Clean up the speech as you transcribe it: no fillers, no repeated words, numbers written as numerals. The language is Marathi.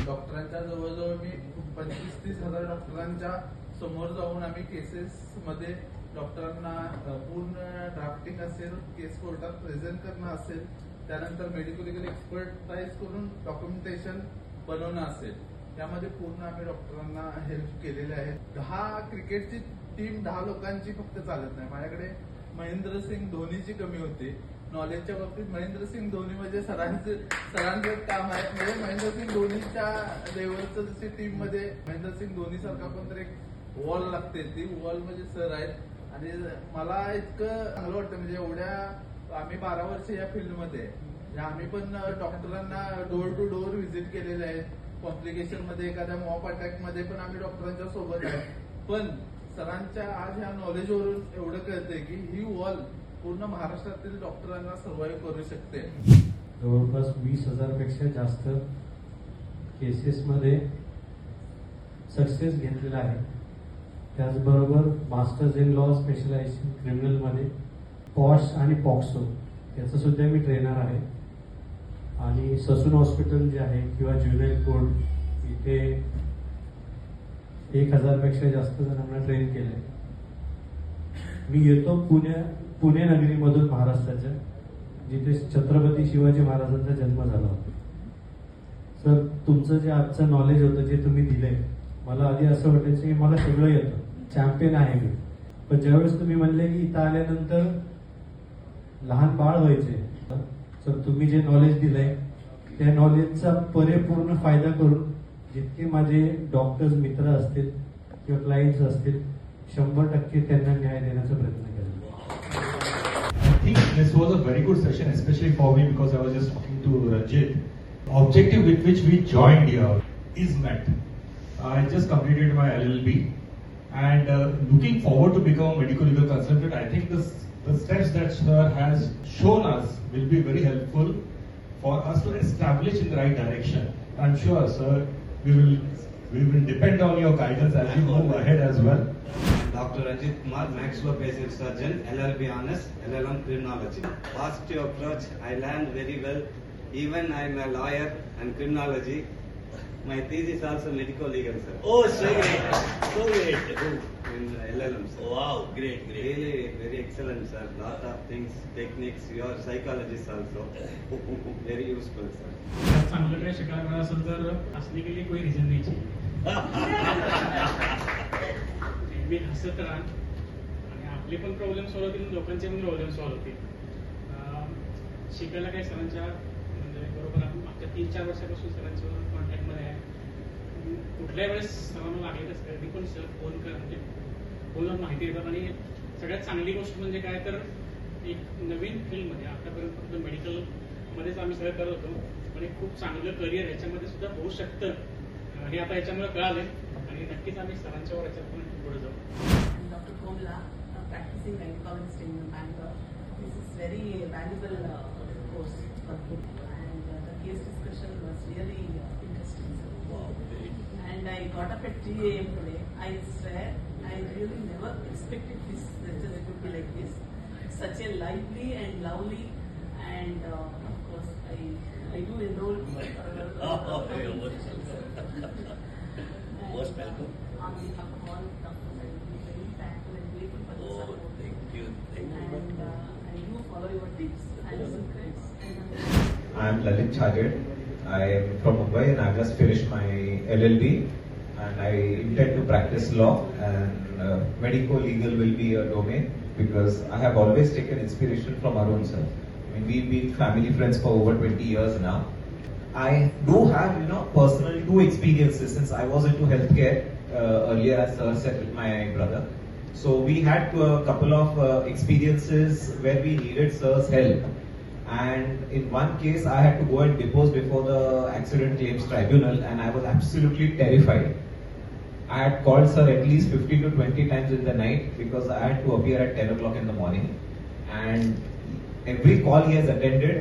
डॉक्टरांच्या जवळजवळ मी 25-30 हजार डॉक्टरांच्या समोर जाऊन आम्ही केसेस मध्ये डॉक्टरांना पूर्ण ड्राफ्टिंग असेल, केस कोर्टात प्रेझेंट करणं असेल, त्यानंतर मेडिकल लिगल एक्सपर्टाईज करून डॉक्युमेंटेशन बनवणं असेल, त्यामध्ये पूर्ण आम्ही डॉक्टरांना हेल्प केलेले आहे. 10 क्रिकेटची टीम 10 लोकांची फक्त चालत नाही. माझ्याकडे महेंद्रसिंग धोनीची कमी होती. नॉलेजच्या बाबतीत महेंद्रसिंग धोनी म्हणजे सरांचं काम आहे. म्हणजे महेंद्रसिंग धोनीच्या लेवलचं जशी टीम मध्ये महेंद्रसिंग धोनी सारखा पण तर एक वॉल लागते. ती वॉल म्हणजे सर आहेत आणि मला इतकं चांगलं वाटतं. म्हणजे एवढ्या आम्ही 12 वर्ष या फील्डमध्ये आम्ही पण डॉक्टरांना डोर टू डोर व्हिजिट केलेले आहेत. कॉम्प्लिकेशन मध्ये एखाद्या मॉप अटॅक मध्ये पण आम्ही डॉक्टरांच्या सोबत आहे. पण सरांच्या आज ह्या नॉलेजवरून एवढं कळतंय की ही वॉल पूर्ण महाराष्ट्रातील डॉक्टरांना सर्व्हाइव्ह करू शकते. जवळपास 20,000 पेक्षा जास्त केसेसमध्ये सक्सेस घेतलेला आहे. त्याचबरोबर मास्टर्स इन लॉ स्पेशलायझेशन क्रिमिनलमध्ये पॉश आणि पॉक्सो याचं सुद्धा मी ट्रेनर आहे. आणि ससून हॉस्पिटल जे आहे किंवा ज्युनियर कोर्ट इथे 1,000 पेक्षा जास्त जणांना ट्रेन केलंय. मी येतो पुणे नगरीमधून, महाराष्ट्राच्या, जिथे छत्रपती शिवाजी महाराजांचा जन्म झाला होता. सर, तुमचं जे आजचं नॉलेज होतं जे तुम्ही दिलंय, मला आधी असं वाटायचं की मला सगळं येतं, चॅम्पियन आहे मी. पण ज्यावेळेस तुम्ही म्हणले की इथं आल्यानंतर लहान बाळ व्हायचे, सर तुम्ही जे नॉलेज दिलंय त्या नॉलेजचा परिपूर्ण फायदा करून जितके माझे डॉक्टर्स मित्र असतील किंवा क्लायंट्स असतील 100% त्यांना न्याय देण्याचा प्रयत्न करेल. I think this was a very good session, especially for me because I was just talking to Ranjit. Objective with which we joined here is met. I just completed my LLB and looking forward to become a medical legal consultant. I think the steps that sir has shown us will be very helpful for us to establish in the right direction. I'm sure, sir, we will depend on your guidance as we move ahead as well. Dr. Ranjit Kumar, maxillophacial surgeon, LLB honors, LLM criminology. Positive approach, I learned very well. Even I'm a lawyer and criminology. My thesis also medical legal, sir. Oh, so great. So great. In LLM, sir. Wow, great, great. Really very excellent, sir. Lot of things, techniques, your psychologist also. Very useful, sir. चांगलं काय शिकायला मिळालं असेल तर असणे के लिए कोई रिझन नाही चाहिए. मी हसत राहा आणि आपले पण प्रॉब्लेम सॉल्व्ह होतील, लोकांचे पण प्रॉब्लेम सॉल्व्ह होतील. शिकायला काय सरांच्या म्हणजे बरोबर आपण मागच्या 3-4 वर्षापासून सरांच्या कॉन्टॅक्टमध्ये आहे. कुठल्याही वेळेस सरांना लागेल तर कधी पण सर फोन कर, म्हणजे फोनवर माहिती देतात. आणि सगळ्यात चांगली गोष्ट म्हणजे काय तर एक नवीन फील्डमध्ये आतापर्यंत फक्त मेडिकल मध्येच आम्ही सगळं करत होतो, पण एक खूप चांगलं करिअर ह्याच्यामध्ये सुद्धा होऊ शकतं हे आता याच्यामुळे कळालंय. आणि नक्कीच आम्ही सरांच्यावर याच्यात पण पुढे जाऊ. Dr. Komla, practicing gynecologist in Bangalore. This is very valuable course for me, and the case discussion was really interesting. Wow, great. And I got up at 3 a.m. today. I swear, I really never expected this lecture would be like this. It's such a lively and lovely, and of course, I do enroll. Most welcome. On behalf of all Dr. I will be very thankful and grateful for the Oh, support. thank you. Thank you. And I do follow your tips and secrets. I am Lalit Chhajed. I am from Mumbai and I've just finished my LLB and I intend to practice law, and medico-legal will be a domain because I have always taken inspiration from Arun sir. I mean, we've been family friends for over 20 years now. I do have, personal 2 experiences since I was into healthcare earlier, as sir said, with my brother. So we had a couple of experiences where we needed sir's help. And in one case, I had to go and depose before the accident claims tribunal, and I was absolutely terrified. I had called sir at least 15 to 20 times in the night because I had to appear at 10 o'clock in the morning. And every call he has attended,